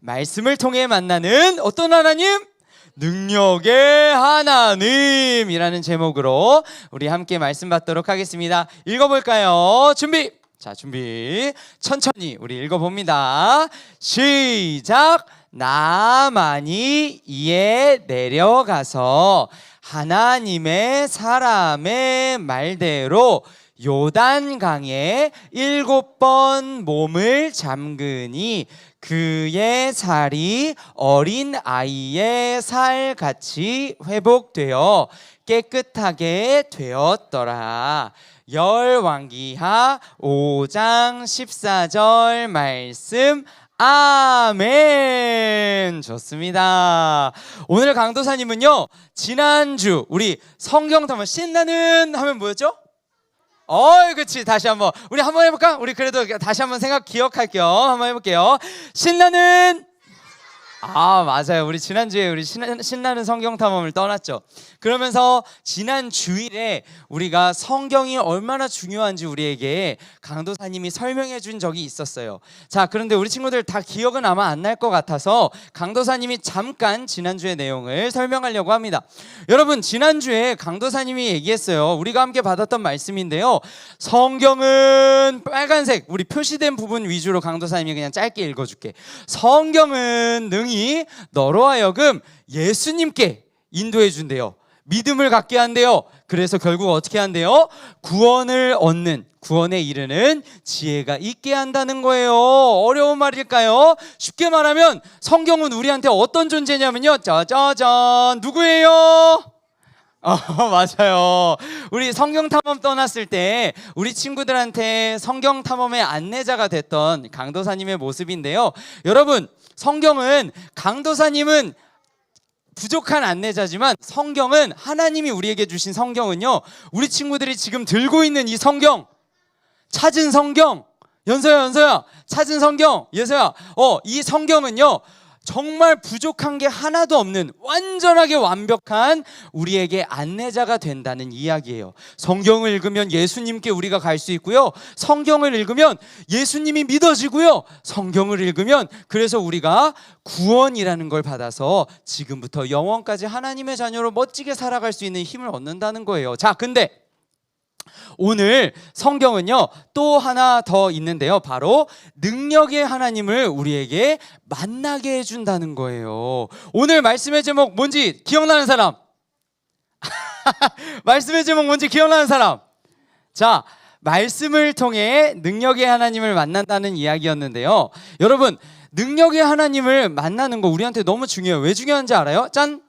말씀을 통해 만나는 어떤 하나님? 능력의 하나님이라는 제목으로 우리 함께 말씀 받도록 하겠습니다. 읽어볼까요? 준비! 자, 준비. 천천히 우리 읽어봅니다. 시작! 나만이 이에 내려가서 하나님의 사람의 말대로 요단강에 7번 몸을 잠그니 그의 살이 어린 아이의 살같이 회복되어 깨끗하게 되었더라. 열왕기하 5장 14절 말씀. 아멘. 좋습니다. 오늘 강도사님은요, 지난주 우리 성경 탐험 신나는 하면 뭐였죠? 그치. 다시 한번 우리 한번 해볼까? 우리 그래도 다시 한번 기억할 겸 한번 해볼게요. 신나는 맞아요. 우리 지난주에 우리 신나는 성경 탐험을 떠났죠. 그러면서 지난 주일에 우리가 성경이 얼마나 중요한지 우리에게 강도사님이 설명해 준 적이 있었어요. 자, 그런데 우리 친구들 다 기억은 아마 안 날 것 같아서 강도사님이 잠깐 지난주의 내용을 설명하려고 합니다. 여러분, 지난주에 강도사님이 얘기했어요. 우리가 함께 받았던 말씀인데요, 성경은 빨간색 우리 표시된 부분 위주로 강도사님이 그냥 짧게 읽어줄게. 성경은 능히 너로 하여금 예수님께 인도해 준대요. 믿음을 갖게 한대요. 그래서 결국 어떻게 한대요? 구원을 얻는, 구원에 이르는 지혜가 있게 한다는 거예요. 어려운 말일까요? 쉽게 말하면 성경은 우리한테 어떤 존재냐면요, 짜자잔, 누구예요? 맞아요. 우리 성경 탐험 떠났을 때 우리 친구들한테 성경 탐험의 안내자가 됐던 강도사님의 모습인데요, 여러분, 성경은 강도사님은 부족한 안내자지만 성경은 하나님이 우리에게 주신 성경은요, 우리 친구들이 지금 들고 있는 이 성경, 찾은 성경, 연서야 찾은 성경, 예서야 이 성경은요 정말 부족한 게 하나도 없는 완전하게 완벽한 우리에게 안내자가 된다는 이야기예요. 성경을 읽으면 예수님께 우리가 갈 수 있고요, 성경을 읽으면 예수님이 믿어지고요, 성경을 읽으면 그래서 우리가 구원이라는 걸 받아서 지금부터 영원까지 하나님의 자녀로 멋지게 살아갈 수 있는 힘을 얻는다는 거예요. 자, 근데 오늘 성경은요 또 하나 더 있는데요, 바로 능력의 하나님을 우리에게 만나게 해준다는 거예요. 오늘 말씀의 제목 뭔지 기억나는 사람? 말씀의 제목 뭔지 기억나는 사람? 자, 말씀을 통해 능력의 하나님을 만난다는 이야기였는데요, 여러분, 능력의 하나님을 만나는 거 우리한테 너무 중요해요. 왜 중요한지 알아요? 짠!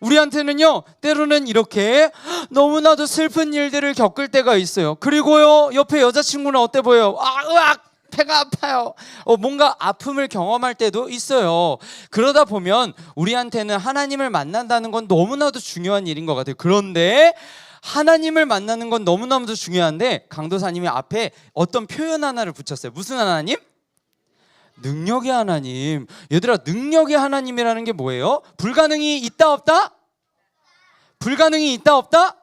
우리한테는요 때로는 이렇게 너무나도 슬픈 일들을 겪을 때가 있어요. 그리고요 옆에 여자친구는 어때 보여요? 으악! 배가 아파요. 뭔가 아픔을 경험할 때도 있어요. 그러다 보면 우리한테는 하나님을 만난다는 건 너무나도 중요한 일인 것 같아요. 그런데 하나님을 만나는 건 너무나도 중요한데 강도사님이 앞에 어떤 표현 하나를 붙였어요. 무슨 하나님? 능력의 하나님. 얘들아, 능력의 하나님이라는 게 뭐예요? 불가능이 있다 없다? 불가능이 있다 없다?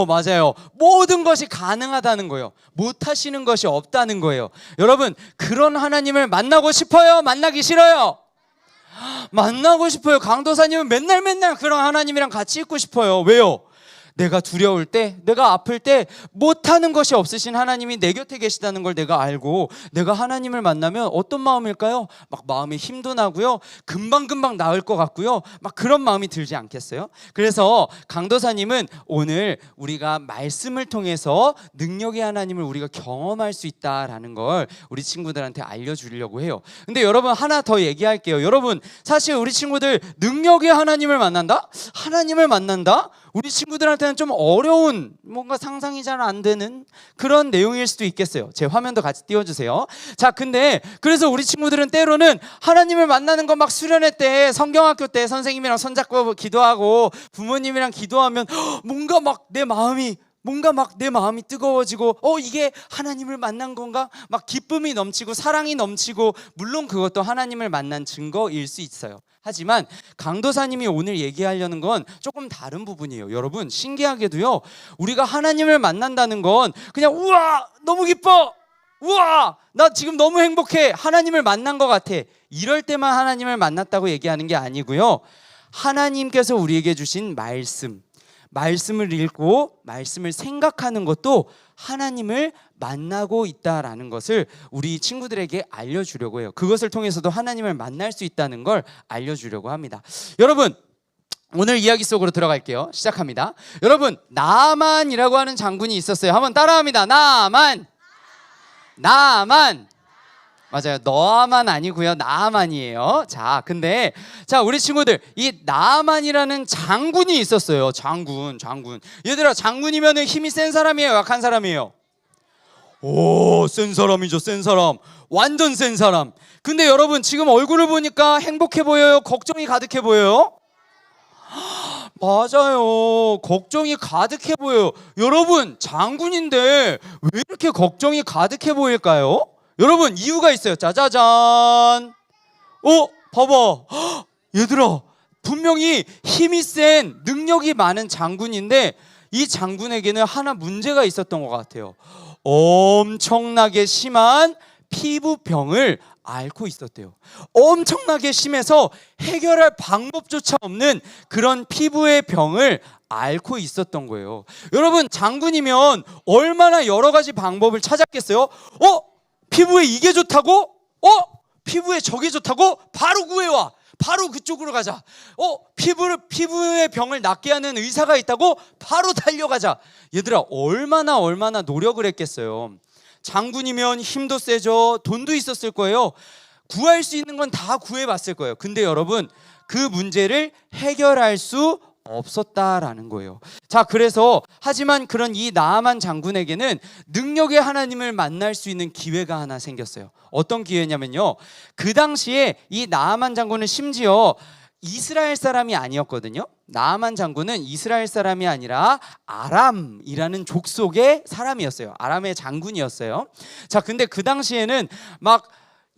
맞아요. 모든 것이 가능하다는 거예요. 못하시는 것이 없다는 거예요. 여러분, 그런 하나님을 만나고 싶어요? 만나기 싫어요? 만나고 싶어요. 강도사님은 맨날 그런 하나님이랑 같이 있고 싶어요. 왜요? 내가 두려울 때, 내가 아플 때 못하는 것이 없으신 하나님이 내 곁에 계시다는 걸 내가 알고 내가 하나님을 만나면 어떤 마음일까요? 막 마음에 힘도 나고요, 금방 나을 것 같고요, 막 그런 마음이 들지 않겠어요? 그래서 강도사님은 오늘 우리가 말씀을 통해서 능력의 하나님을 우리가 경험할 수 있다라는 걸 우리 친구들한테 알려주려고 해요. 근데 여러분, 하나 더 얘기할게요. 여러분, 사실 우리 친구들 능력의 하나님을 만난다? 하나님을 만난다? 우리 친구들한테는 좀 어려운, 뭔가 상상이 잘 안 되는 그런 내용일 수도 있겠어요. 제 화면도 같이 띄워주세요. 자, 근데 그래서 우리 친구들은 때로는 하나님을 만나는 거 막 수련회 때, 성경학교 때 선생님이랑 손잡고 기도하고 부모님이랑 기도하면 뭔가 막 내 마음이 뜨거워지고 이게 하나님을 만난 건가? 막 기쁨이 넘치고 사랑이 넘치고, 물론 그것도 하나님을 만난 증거일 수 있어요. 하지만 강도사님이 오늘 얘기하려는 건 조금 다른 부분이에요. 여러분, 신기하게도요, 우리가 하나님을 만난다는 건 그냥 우와 너무 기뻐 우와, 나 지금 너무 행복해. 하나님을 만난 것 같아. 이럴 때만 하나님을 만났다고 얘기하는 게 아니고요. 하나님께서 우리에게 주신 말씀을 읽고 말씀을 생각하는 것도 하나님을 만나고 있다라는 것을 우리 친구들에게 알려주려고 해요. 그것을 통해서도 하나님을 만날 수 있다는 걸 알려주려고 합니다. 여러분, 오늘 이야기 속으로 들어갈게요. 시작합니다. 여러분, 나만이라고 하는 장군이 있었어요. 한번 따라합니다. 나만. 맞아요. 너아만 아니고요. 나아만이에요. 자, 근데 우리 친구들, 이 나아만이라는 장군이 있었어요. 장군. 얘들아, 장군이면 힘이 센 사람이에요, 약한 사람이에요? 오, 센 사람이죠. 센 사람. 완전 센 사람. 근데 여러분, 지금 얼굴을 보니까 행복해 보여요? 걱정이 가득해 보여요? 맞아요. 걱정이 가득해 보여요. 여러분, 장군인데 왜 이렇게 걱정이 가득해 보일까요? 여러분, 이유가 있어요. 짜자잔. 봐봐. 얘들아, 분명히 힘이 센, 능력이 많은 장군인데 이 장군에게는 하나 문제가 있었던 것 같아요. 엄청나게 심한 피부병을 앓고 있었대요. 엄청나게 심해서 해결할 방법조차 없는 그런 피부의 병을 앓고 있었던 거예요. 여러분, 장군이면 얼마나 여러 가지 방법을 찾았겠어요? 피부에 이게 좋다고? 피부에 저게 좋다고? 바로 구해와. 바로 그쪽으로 가자. 피부의 병을 낫게 하는 의사가 있다고? 바로 달려가자. 얘들아, 얼마나 노력을 했겠어요. 장군이면 힘도 세죠. 돈도 있었을 거예요. 구할 수 있는 건 다 구해봤을 거예요. 근데 여러분, 그 문제를 해결할 수 없었다라는 거예요. 자, 그래서 하지만 그런 이 나아만 장군에게는 능력의 하나님을 만날 수 있는 기회가 하나 생겼어요. 어떤 기회냐면요, 그 당시에 이 나아만 장군은 심지어 이스라엘 사람이 아니었거든요. 나아만 장군은 이스라엘 사람이 아니라 아람이라는 족속의 사람이었어요. 아람의 장군이었어요. 자, 근데 그 당시에는 막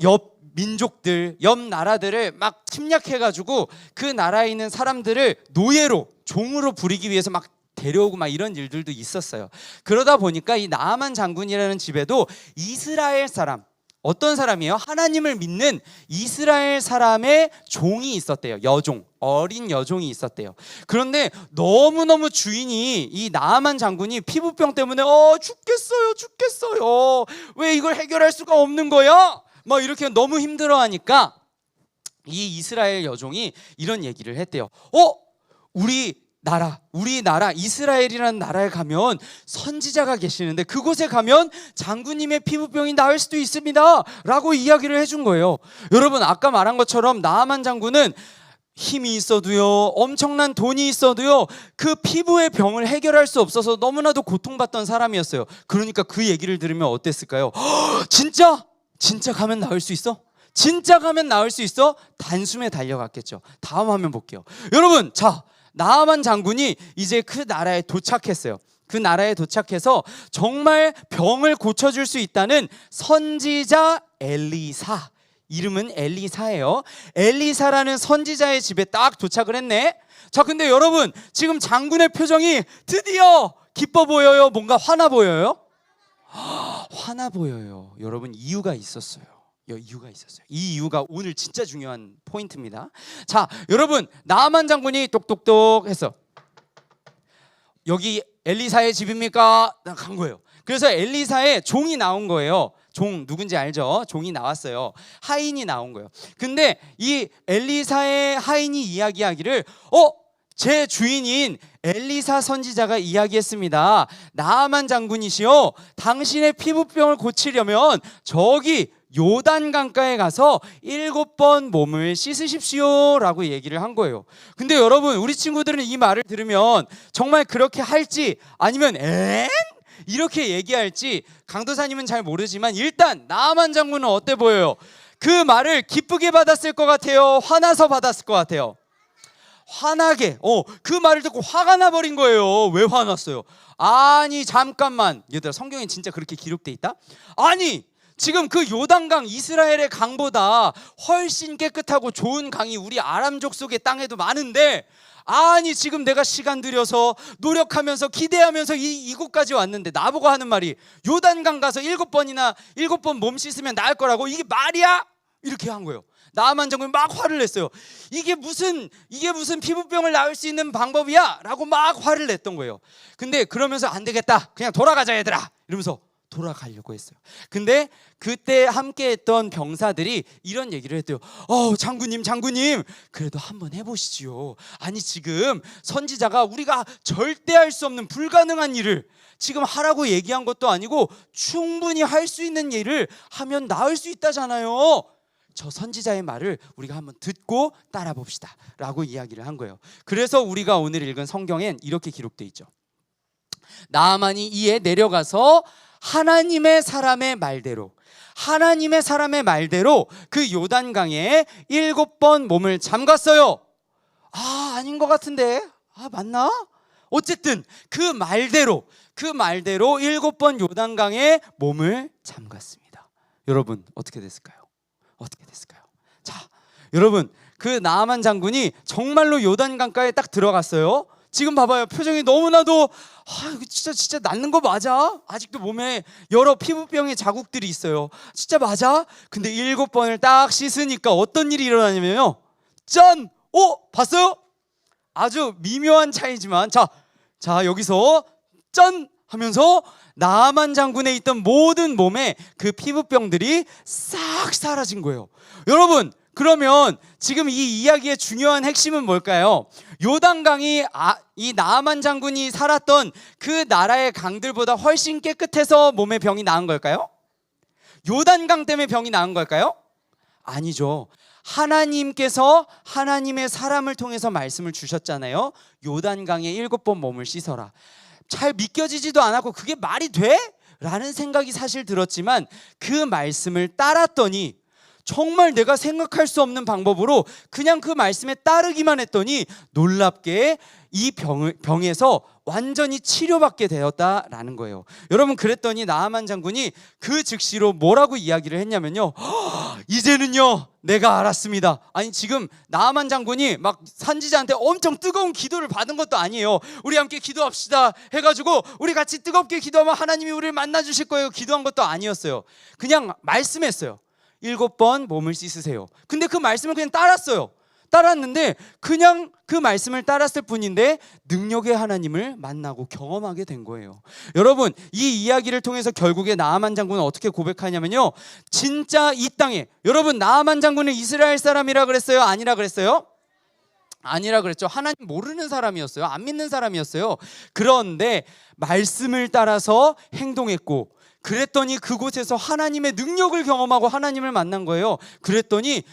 옆 민족들, 옆 나라들을 막 침략해가지고 그 나라에 있는 사람들을 노예로, 종으로 부리기 위해서 막 데려오고 막 이런 일들도 있었어요. 그러다 보니까 이 나아만 장군이라는 집에도 이스라엘 사람, 어떤 사람이에요? 하나님을 믿는 이스라엘 사람의 종이 있었대요. 여종, 어린 여종이 있었대요. 그런데 너무너무 주인이, 이 나아만 장군이 피부병 때문에 죽겠어요. 왜 이걸 해결할 수가 없는 거야? 막 이렇게 너무 힘들어하니까 이 이스라엘 여종이 이런 얘기를 했대요. 우리 나라 이스라엘이라는 나라에 가면 선지자가 계시는데 그곳에 가면 장군님의 피부병이 나을 수도 있습니다 라고 이야기를 해준 거예요. 여러분, 아까 말한 것처럼 나아만 장군은 힘이 있어도요, 엄청난 돈이 있어도요, 그 피부의 병을 해결할 수 없어서 너무나도 고통받던 사람이었어요. 그러니까 그 얘기를 들으면 어땠을까요? 진짜 가면 나을 수 있어? 진짜 가면 나을 수 있어? 단숨에 달려갔겠죠. 다음 화면 볼게요. 여러분, 자, 나아만 장군이 이제 그 나라에 도착했어요. 그 나라에 도착해서 정말 병을 고쳐줄 수 있다는 선지자 엘리사, 이름은 엘리사예요. 엘리사라는 선지자의 집에 딱 도착을 했네. 자, 근데 여러분, 지금 장군의 표정이 드디어 기뻐 보여요? 뭔가 화나 보여요? 화나 보여요. 여러분, 이유가 있었어요. 이 이유가 오늘 진짜 중요한 포인트입니다. 자, 여러분, 나아만 장군이 똑똑똑해서 여기 엘리사의 집입니까? 간 거예요. 그래서 엘리사의 종이 나온 거예요. 종 누군지 알죠? 종이 나왔어요. 하인이 나온 거예요. 근데 이 엘리사의 하인이 이야기하기를 제 주인인 엘리사 선지자가 이야기했습니다. 나아만 장군이시여, 당신의 피부병을 고치려면 저기 요단 강가에 가서 7번 몸을 씻으십시오 라고 얘기를 한 거예요. 근데 여러분, 우리 친구들은 이 말을 들으면 정말 그렇게 할지 아니면 이렇게 얘기할지 강도사님은 잘 모르지만 일단 나아만 장군은 어때 보여요? 그 말을 기쁘게 받았을 것 같아요? 화나서 받았을 것 같아요? 화나게. 그 말을 듣고 화가 나버린 거예요. 왜 화났어요? 아니, 잠깐만. 얘들아, 성경에 진짜 그렇게 기록돼 있다? 아니, 지금 그 요단강, 이스라엘의 강보다 훨씬 깨끗하고 좋은 강이 우리 아람 족속의 땅에도 많은데, 아니 지금 내가 시간 들여서 노력하면서 기대하면서 이곳까지 왔는데 나보고 하는 말이 요단강 가서 7번 몸 씻으면 나을 거라고? 이게 말이야? 이렇게 한 거예요. 나아만 장군이 막 화를 냈어요. 이게 무슨 피부병을 나을 수 있는 방법이야? 라고 막 화를 냈던 거예요. 근데 그러면서 안 되겠다, 그냥 돌아가자 얘들아, 이러면서 돌아가려고 했어요. 근데 그때 함께 했던 병사들이 이런 얘기를 했대요. 장군님 그래도 한번 해보시지요. 아니 지금 선지자가 우리가 절대 할 수 없는 불가능한 일을 지금 하라고 얘기한 것도 아니고 충분히 할 수 있는 일을 하면 나을 수 있다잖아요. 저 선지자의 말을 우리가 한번 듣고 따라 봅시다 라고 이야기를 한 거예요. 그래서 우리가 오늘 읽은 성경엔 이렇게 기록되어 있죠. 나아만이 이에 내려가서 하나님의 사람의 말대로 그 요단강에 7번 몸을 잠갔어요. 아닌 것 같은데, 맞나? 어쨌든 그 말대로 7번 요단강에 몸을 잠갔습니다. 여러분 어떻게 됐을까요? 자, 여러분 그 나아만 장군이 정말로 요단강가에 딱 들어갔어요. 지금 봐봐요, 표정이 너무나도 이거 진짜 낫는 거 맞아? 아직도 몸에 여러 피부병의 자국들이 있어요. 진짜 맞아? 근데 7번을 딱 씻으니까 어떤 일이 일어나냐면요, 짠! 봤어요? 아주 미묘한 차이지만 자 여기서 짠! 하면서 나아만 장군에 있던 모든 몸에 그 피부병들이 싹 사라진 거예요. 여러분, 그러면 지금 이 이야기의 중요한 핵심은 뭘까요? 요단강이 이 나아만 장군이 살았던 그 나라의 강들보다 훨씬 깨끗해서 몸에 병이 나은 걸까요? 요단강 때문에 병이 나은 걸까요? 아니죠. 하나님께서 하나님의 사람을 통해서 말씀을 주셨잖아요. 요단강에 7번 몸을 씻어라. 잘 믿겨지지도 않았고 그게 말이 돼? 라는 생각이 사실 들었지만 그 말씀을 따랐더니 정말 내가 생각할 수 없는 방법으로 그냥 그 말씀에 따르기만 했더니 놀랍게 이 병에서 완전히 치료받게 되었다라는 거예요. 여러분, 그랬더니 나아만 장군이 그 즉시로 뭐라고 이야기를 했냐면요, 이제는요 내가 알았습니다. 아니 지금 나아만 장군이 막 선지자한테 엄청 뜨거운 기도를 받은 것도 아니에요. 우리 함께 기도합시다 해가지고 우리 같이 뜨겁게 기도하면 하나님이 우리를 만나 주실 거예요, 기도한 것도 아니었어요. 그냥 말씀했어요. 7번 몸을 씻으세요. 근데 그 말씀을 그냥 따랐는데 그냥 그 말씀을 따랐을 뿐인데 능력의 하나님을 만나고 경험하게 된 거예요. 여러분, 이 이야기를 통해서 결국에 나아만 장군은 어떻게 고백하냐면요, 진짜 이 땅에, 여러분 나아만 장군은 이스라엘 사람이라 그랬어요? 아니라 그랬어요? 아니라 그랬죠. 하나님 모르는 사람이었어요. 안 믿는 사람이었어요. 그런데 말씀을 따라서 행동했고, 그랬더니 그곳에서 하나님의 능력을 경험하고 하나님을 만난 거예요. 그랬더니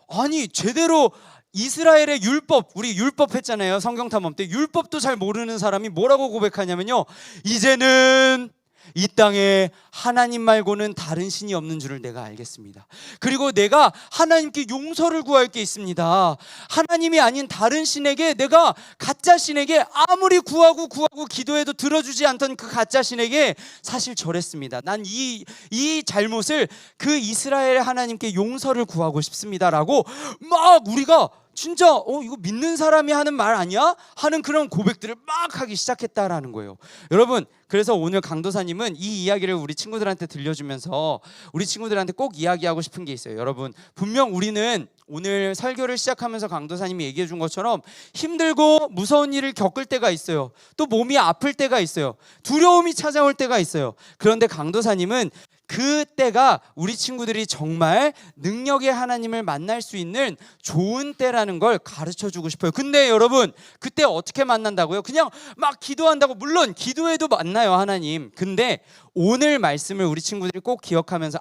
아니 제대로 이스라엘의 율법, 우리 율법 했잖아요, 성경 탐험 때. 율법도 잘 모르는 사람이 뭐라고 고백하냐면요, 이제는 이 땅에 하나님 말고는 다른 신이 없는 줄을 내가 알겠습니다. 그리고 내가 하나님께 용서를 구할 게 있습니다. 하나님이 아닌 다른 신에게, 내가 가짜 신에게 아무리 구하고 기도해도 들어주지 않던 그 가짜 신에게 사실 절했습니다. 난 이 잘못을 그 이스라엘 하나님께 용서를 구하고 싶습니다라고 막 우리가 진짜 이거 믿는 사람이 하는 말 아니야? 하는 그런 고백들을 막 하기 시작했다라는 거예요. 여러분, 그래서 오늘 강도사님은 이 이야기를 우리 친구들한테 들려주면서 우리 친구들한테 꼭 이야기하고 싶은 게 있어요. 여러분, 분명 우리는 오늘 설교를 시작하면서 강도사님이 얘기해 준 것처럼 힘들고 무서운 일을 겪을 때가 있어요. 또 몸이 아플 때가 있어요. 두려움이 찾아올 때가 있어요. 그런데 강도사님은 그때가 우리 친구들이 정말 능력의 하나님을 만날 수 있는 좋은 때라는 걸 가르쳐 주고 싶어요. 근데 여러분, 그때 어떻게 만난다고요? 그냥 막 기도한다고? 물론 기도해도 만나요, 하나님. 근데 오늘 말씀을 우리 친구들이 꼭 기억하면서,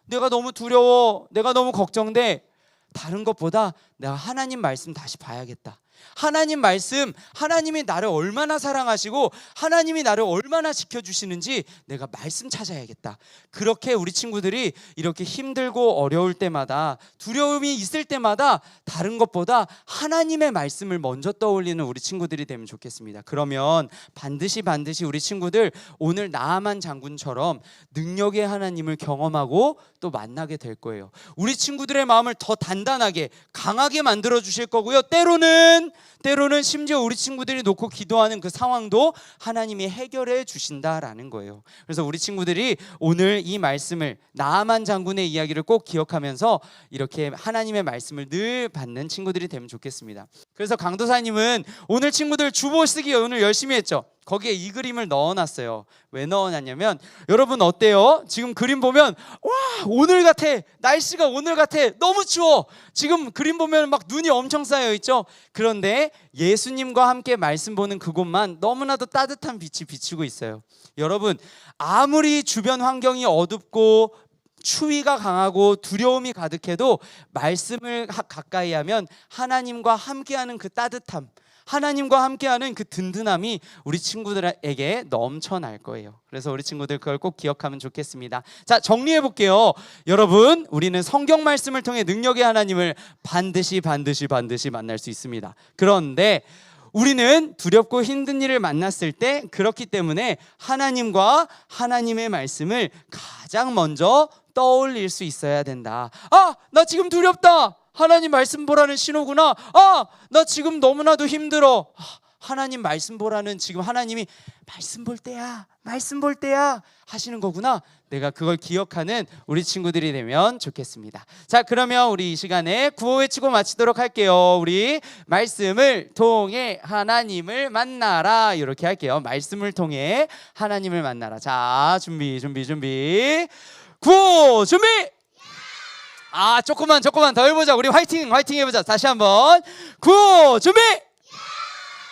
내가 너무 두려워, 내가 너무 걱정돼, 다른 것보다 내가 하나님 말씀 다시 봐야겠다, 하나님 말씀, 하나님이 나를 얼마나 사랑하시고 하나님이 나를 얼마나 지켜주시는지 내가 말씀 찾아야겠다. 그렇게 우리 친구들이 이렇게 힘들고 어려울 때마다, 두려움이 있을 때마다 다른 것보다 하나님의 말씀을 먼저 떠올리는 우리 친구들이 되면 좋겠습니다. 그러면 반드시 우리 친구들 오늘 나아만 장군처럼 능력의 하나님을 경험하고 또 만나게 될 거예요. 우리 친구들의 마음을 더 단단하게 강하게 만들어 주실 거고요. 때로는 심지어 우리 친구들이 놓고 기도하는 그 상황도 하나님이 해결해 주신다라는 거예요. 그래서 우리 친구들이 오늘 이 말씀을, 나아만 장군의 이야기를 꼭 기억하면서 이렇게 하나님의 말씀을 늘 받는 친구들이 되면 좋겠습니다. 그래서 강도사님은 오늘 친구들 주보 쓰기 오늘 열심히 했죠. 거기에 이 그림을 넣어놨어요. 왜 넣어놨냐면, 여러분 어때요? 지금 그림 보면 와, 오늘 같아. 날씨가 오늘 같아. 너무 추워. 지금 그림 보면 막 눈이 엄청 쌓여 있죠. 그런데 예수님과 함께 말씀 보는 그곳만 너무나도 따뜻한 빛이 비치고 있어요. 여러분, 아무리 주변 환경이 어둡고 추위가 강하고 두려움이 가득해도 말씀을 가까이 하면 하나님과 함께하는 그 따뜻함, 하나님과 함께하는 그 든든함이 우리 친구들에게 넘쳐날 거예요. 그래서 우리 친구들 그걸 꼭 기억하면 좋겠습니다. 자, 정리해 볼게요. 여러분, 우리는 성경 말씀을 통해 능력의 하나님을 반드시 만날 수 있습니다. 그런데 우리는 두렵고 힘든 일을 만났을 때, 그렇기 때문에 하나님과 하나님의 말씀을 가장 먼저 떠올릴 수 있어야 된다. 아, 나 지금 두렵다. 하나님 말씀 보라는 신호구나. 아, 나 지금 너무나도 힘들어. 하나님 말씀 보라는, 지금 하나님이 말씀 볼 때야 하시는 거구나. 내가 그걸 기억하는 우리 친구들이 되면 좋겠습니다. 자, 그러면 우리 이 시간에 구호 외치고 마치도록 할게요. 우리 말씀을 통해 하나님을 만나라, 이렇게 할게요. 말씀을 통해 하나님을 만나라. 자, 준비. 구호 준비. 조금만 더 해보자. 우리 화이팅 해보자. 다시 한번 구호 준비.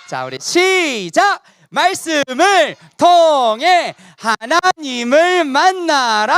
자, 우리 시작. 말씀을 통해 하나님을 만나라.